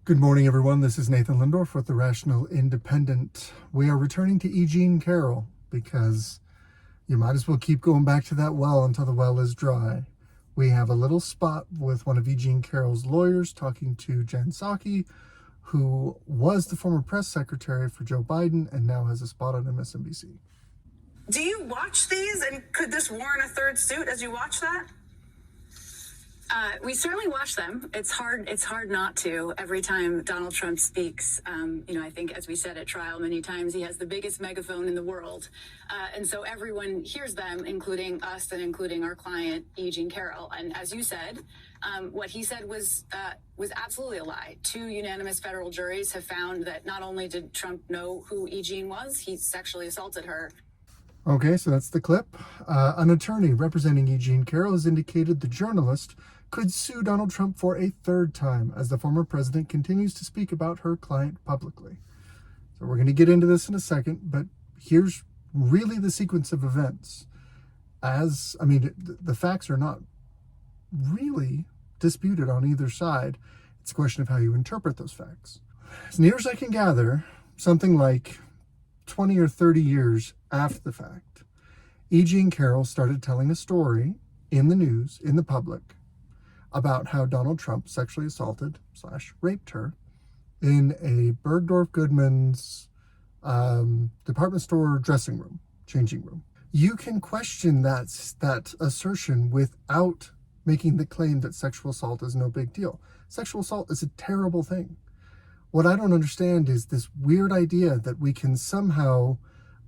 Good morning, everyone. This is Nathan Lindorf with The Rational Independent. We are returning to E Jean Carroll because you might as well keep going back to that well until the well is dry. We have a little spot with one of E Jean Carroll's lawyers talking to Jen Psaki, who was the former press secretary for Joe Biden and now has a spot on MSNBC. Do you watch these, and could this warrant a third suit as you watch that? We certainly watch them. It's hard not to. Every time Donald Trump speaks, I think, as we said at trial many times, he has the biggest megaphone in the world. And so everyone hears them, including us and including our client, E Jean Carroll. And as you said, what he said was absolutely a lie. 2 unanimous federal juries have found that not only did Trump know who E Jean was, he sexually assaulted her. Okay, so that's the clip. An attorney representing E Jean Carroll has indicated the journalist could sue Donald Trump for a third time as the former president continues to speak about her client publicly. So we're going to get into this in a second, but here's really the sequence of events. The facts are not really disputed on either side. It's a question of how you interpret those facts. As near as I can gather, something like 20 or 30 years after the fact, E Jean Carroll started telling a story in the news, in the public, about how Donald Trump sexually assaulted / raped her in a Bergdorf Goodman's department store dressing room, changing room. You can question that assertion without making the claim that sexual assault is no big deal. Sexual assault is a terrible thing. What I don't understand is this weird idea that we can somehow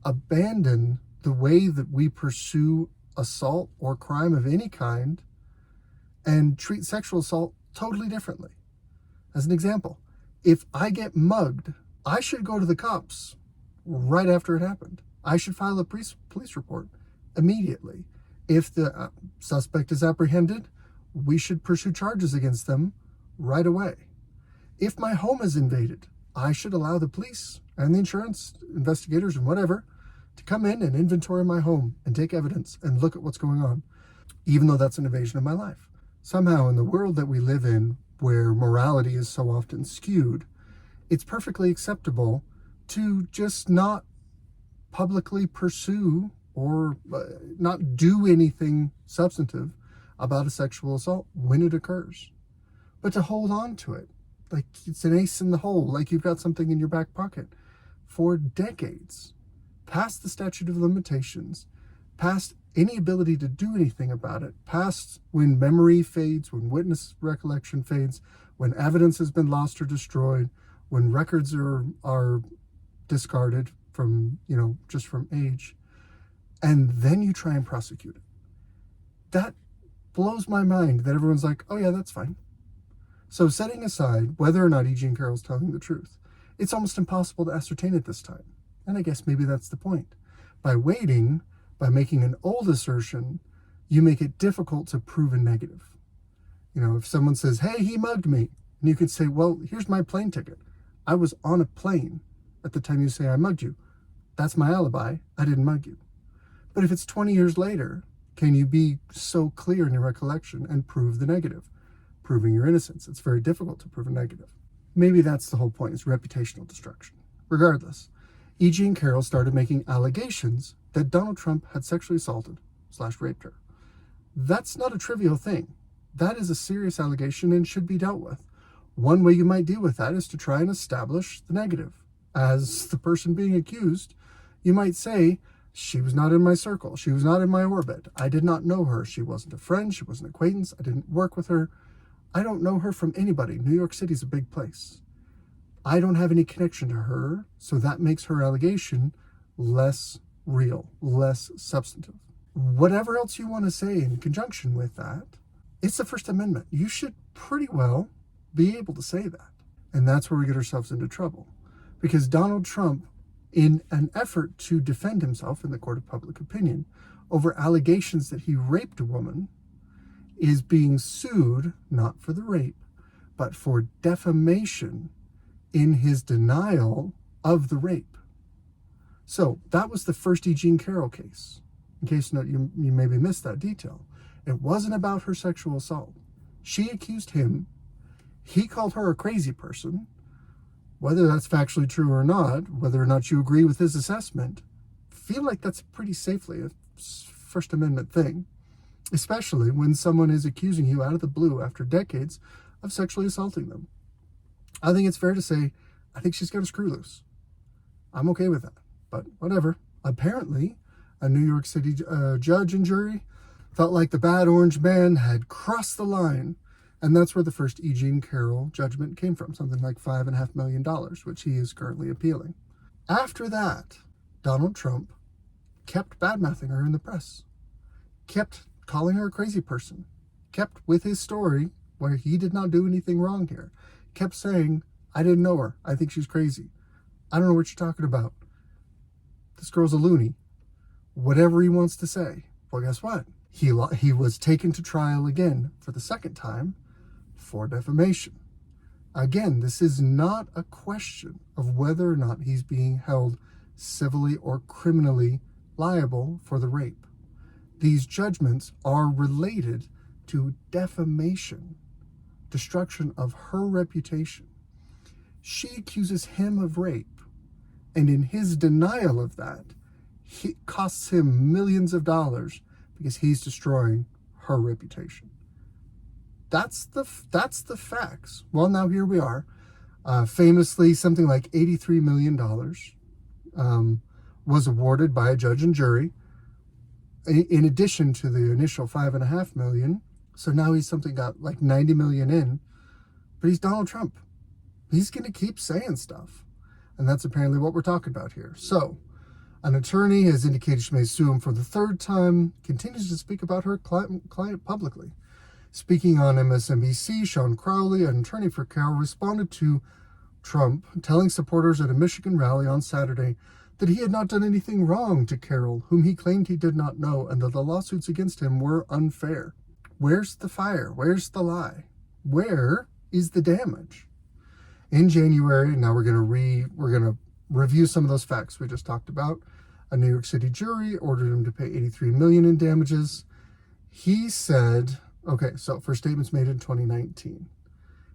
abandon the way that we pursue assault or crime of any kind and treat sexual assault totally differently. As an example, if I get mugged, I should go to the cops right after it happened. I should file a police report immediately. If the suspect is apprehended, we should pursue charges against them right away. If my home is invaded, I should allow the police and the insurance investigators and whatever to come in and inventory my home and take evidence and look at what's going on, even though that's an invasion of my life. Somehow, in the world that we live in, where morality is so often skewed, it's perfectly acceptable to just not publicly pursue or not do anything substantive about a sexual assault when it occurs. But to hold on to it, like it's an ace in the hole, like you've got something in your back pocket for decades, past the statute of limitations, past any ability to do anything about it, past when memory fades, when witness recollection fades, when evidence has been lost or destroyed, when records are discarded from, just from age, and then you try and prosecute it. That blows my mind that everyone's like, oh yeah, that's fine. So setting aside whether or not E Jean Carroll's telling the truth, it's almost impossible to ascertain at this time. And I guess maybe that's the point. By waiting, by making an old assertion, you make it difficult to prove a negative. If someone says, hey, he mugged me, and you could say, well, here's my plane ticket. I was on a plane at the time you say I mugged you. That's my alibi. I didn't mug you. But if it's 20 years later, can you be so clear in your recollection and prove the negative? Proving your innocence. It's very difficult to prove a negative. Maybe that's the whole point, is reputational destruction. Regardless, E Jean Carroll started making allegations that Donald Trump had sexually assaulted / raped her. That's not a trivial thing. That is a serious allegation and should be dealt with. One way you might deal with that is to try and establish the negative. As the person being accused, you might say, she was not in my circle. She was not in my orbit. I did not know her. She wasn't a friend. She was an acquaintance. I didn't work with her. I don't know her from anybody. New York City is a big place. I don't have any connection to her, so that makes her allegation less real, less substantive. Whatever else you want to say in conjunction with that, it's the First Amendment. You should pretty well be able to say that. And that's where we get ourselves into trouble. Because Donald Trump, in an effort to defend himself in the court of public opinion over allegations that he raped a woman, is being sued, not for the rape, but for defamation in his denial of the rape. So that was the first E Jean Carroll case. In case you maybe missed that detail. It wasn't about her sexual assault. She accused him. He called her a crazy person. Whether that's factually true or not, whether or not you agree with his assessment, feel like that's pretty safely a First Amendment thing, especially when someone is accusing you out of the blue after decades of sexually assaulting them. I think it's fair to say, I think she's got a screw loose. I'm okay with that, but whatever. Apparently, a New York City judge and jury felt like the bad orange man had crossed the line, and that's where the first E Jean Carroll judgment came from, something like $5.5 million, which he is currently appealing. After that, Donald Trump kept badmouthing her in the press, kept calling her a crazy person, kept with his story where he did not do anything wrong here, kept saying, I didn't know her, I think she's crazy, I don't know what you're talking about, this girl's a loony, whatever he wants to say. Well, guess what? He was taken to trial again for the second time for defamation. Again, this is not a question of whether or not he's being held civilly or criminally liable for the rape. These judgments are related to defamation, destruction of her reputation. She accuses him of rape, and in his denial of that, it costs him millions of dollars because he's destroying her reputation. That's the facts. Well, now here we are. Famously, something like $83 million was awarded by a judge and jury, in addition to the initial $5.5 million. So now he's got like $90 million in, but he's Donald Trump. He's going to keep saying stuff, and that's apparently what we're talking about here. So, an attorney has indicated she may sue him for the third time, continues to speak about her client publicly. Speaking on MSNBC, Sean Crowley, an attorney for Carroll, responded to Trump, telling supporters at a Michigan rally on Saturday that he had not done anything wrong to Carroll, whom he claimed he did not know, and that the lawsuits against him were unfair. Where's the fire? Where's the lie? Where is the damage? In January, now we're going to review some of those facts we just talked about. A New York City jury ordered him to pay $83 million in damages. He said, okay, so for statements made in 2019,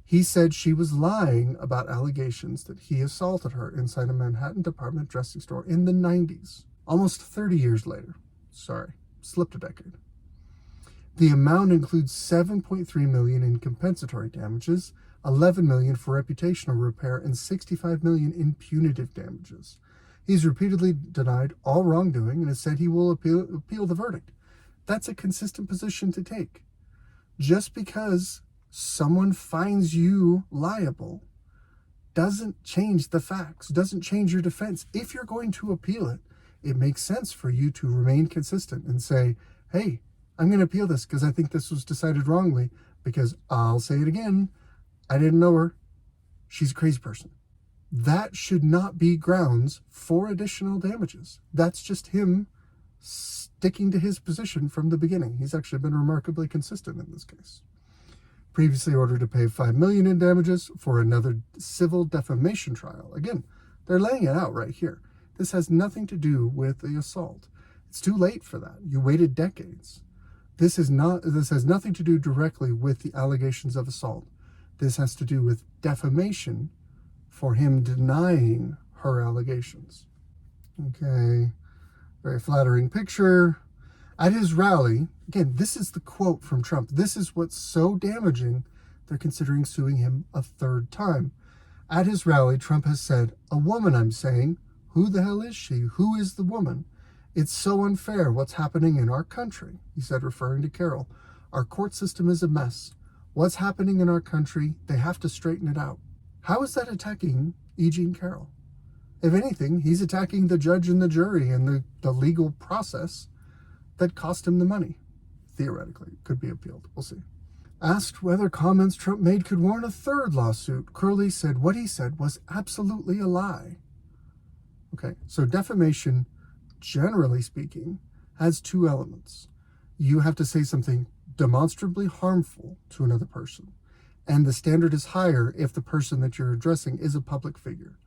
he said she was lying about allegations that he assaulted her inside a Manhattan department dressing store in the 90s, almost 30 years later. Sorry, slipped a decade. The amount includes $7.3 million in compensatory damages, $11 million for reputational repair, and $65 million in punitive damages. He's repeatedly denied all wrongdoing and has said he will appeal the verdict. That's a consistent position to take. Just because someone finds you liable doesn't change the facts, doesn't change your defense. If you're going to appeal it, it makes sense for you to remain consistent and say, hey, I'm going to appeal this because I think this was decided wrongly, because I'll say it again, I didn't know her, she's a crazy person. That should not be grounds for additional damages. That's just him sticking to his position from the beginning. He's actually been remarkably consistent in this case. Previously ordered to pay $5 million in damages for another civil defamation trial. Again, they're laying it out right here. This has nothing to do with the assault. It's too late for that. You waited decades. This has nothing to do directly with the allegations of assault. This has to do with defamation for him denying her allegations. Okay, very flattering picture. At his rally, again, this is the quote from Trump. This is what's so damaging, they're considering suing him a third time. At his rally, Trump has said, "A woman, I'm saying. Who the hell is she? Who is the woman? It's so unfair what's happening in our country," he said, referring to Carroll. "Our court system is a mess. What's happening in our country, they have to straighten it out." How is that attacking E Jean Carroll? If anything, he's attacking the judge and the jury and the legal process that cost him the money. Theoretically, it could be appealed. We'll see. Asked whether comments Trump made could warrant a third lawsuit, Curley said what he said was absolutely a lie. Okay, so defamation, generally speaking, has two elements. You have to say something demonstrably harmful to another person, and the standard is higher if the person that you're addressing is a public figure.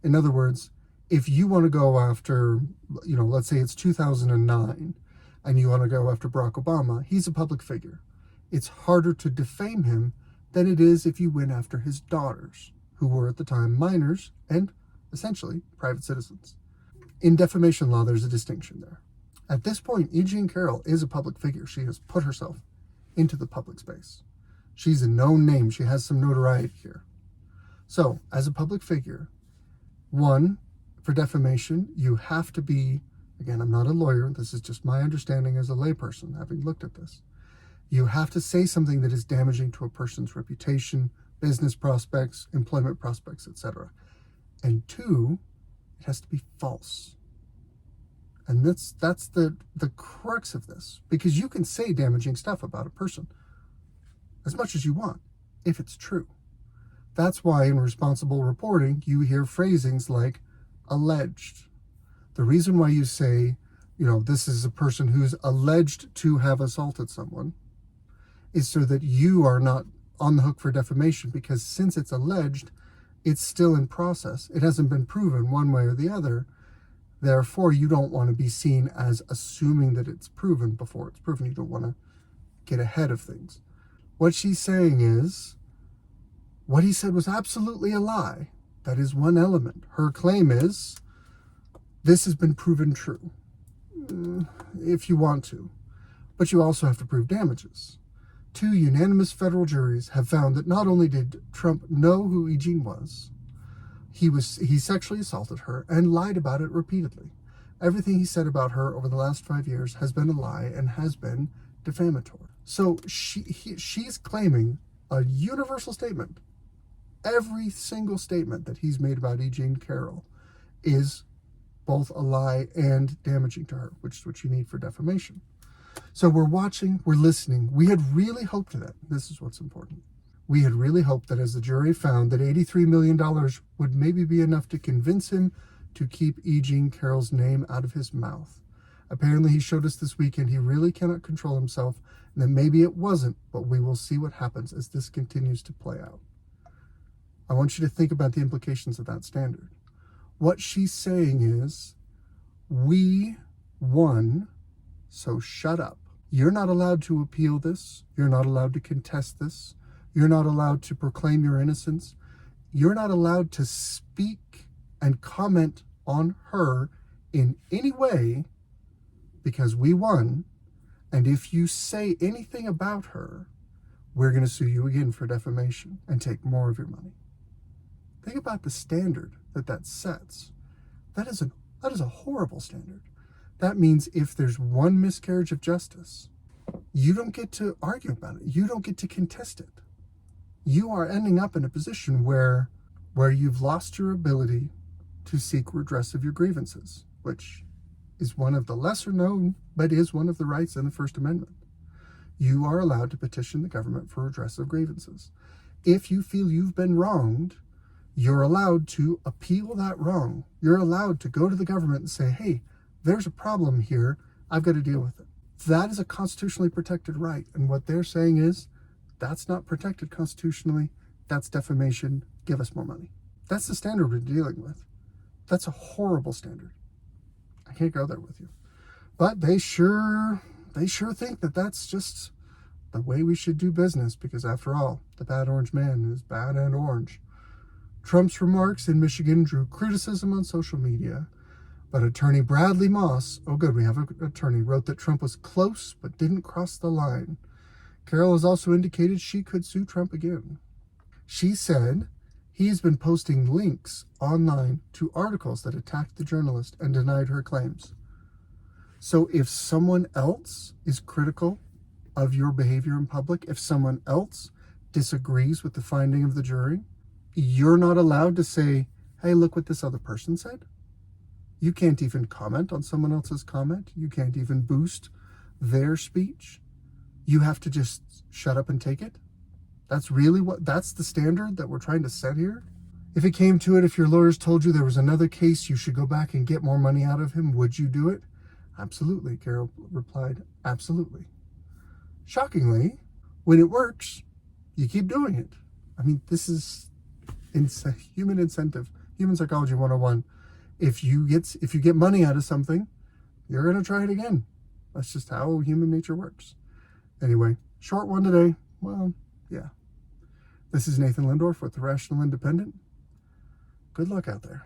In other words, if you want to go after, let's say it's 2009, and you want to go after Barack Obama, he's a public figure. It's harder to defame him than it is if you went after his daughters, who were at the time minors and essentially private citizens. In defamation law, there's a distinction there. At this point, E Jean Carroll is a public figure. She has put herself into the public space. She's a known name. She has some notoriety here. So, as a public figure, one, for defamation, you have to be, again, I'm not a lawyer, this is just my understanding as a layperson, having looked at this. You have to say something that is damaging to a person's reputation, business prospects, employment prospects, etc. And two, it has to be false. And that's the crux of this, because you can say damaging stuff about a person as much as you want if it's true. That's why in responsible reporting, you hear phrasings like alleged. The reason why you say, this is a person who's alleged to have assaulted someone is so that you are not on the hook for defamation, because since it's alleged, it's still in process. It hasn't been proven one way or the other. Therefore, you don't want to be seen as assuming that it's proven before it's proven. You don't want to get ahead of things. What she's saying is, what he said was absolutely a lie. That is one element. Her claim is, this has been proven true, if you want to. But you also have to prove damages. 2 unanimous federal juries have found that not only did Trump know who E Jean was, he sexually assaulted her and lied about it repeatedly. Everything he said about her over the last 5 years has been a lie and has been defamatory. So she's claiming a universal statement. Every single statement that he's made about E Jean Carroll is both a lie and damaging to her, which is what you need for defamation. So we're watching, we're listening. We had really hoped that, this is what's important. We had really hoped that as the jury found that $83 million would maybe be enough to convince him to keep E Jean Carroll's name out of his mouth. Apparently he showed us this weekend he really cannot control himself, and that maybe it wasn't, but we will see what happens as this continues to play out. I want you to think about the implications of that standard. What she's saying is, we won, so shut up. You're not allowed to appeal this. You're not allowed to contest this. You're not allowed to proclaim your innocence. You're not allowed to speak and comment on her in any way, because we won. And if you say anything about her, we're going to sue you again for defamation and take more of your money. Think about the standard that sets. That is a horrible standard. That means if there's one miscarriage of justice, you don't get to argue about it. You don't get to contest it. You are ending up in a position where you've lost your ability to seek redress of your grievances, which is one of the lesser known, but is one of the rights in the First Amendment. You are allowed to petition the government for redress of grievances. If you feel you've been wronged, you're allowed to appeal that wrong. You're allowed to go to the government and say, hey, there's a problem here. I've got to deal with it. That is a constitutionally protected right. And what they're saying is, that's not protected constitutionally. That's defamation. Give us more money. That's the standard we're dealing with. That's a horrible standard. I can't go there with you. But they sure think that that's just the way we should do business, because after all, the bad orange man is bad and orange. Trump's remarks in Michigan drew criticism on social media, but attorney Bradley Moss, oh good, we have an attorney, wrote that Trump was close but didn't cross the line. Carroll has also indicated she could sue Trump again. She said he's been posting links online to articles that attacked the journalist and denied her claims. So if someone else is critical of your behavior in public, if someone else disagrees with the finding of the jury, you're not allowed to say, hey, look what this other person said. You can't even comment on someone else's comment. You can't even boost their speech. You have to just shut up and take it. That's the standard that we're trying to set here. If it came to it, if your lawyers told you there was another case, you should go back and get more money out of him, would you do it? Absolutely, Carroll replied, absolutely. Shockingly, when it works, you keep doing it. I mean, this is human incentive, human psychology 101. If you get money out of something, you're going to try it again. That's just how human nature works. Anyway, short one today. Well, yeah. This is Nathan Lindorf with The Rational Independent. Good luck out there.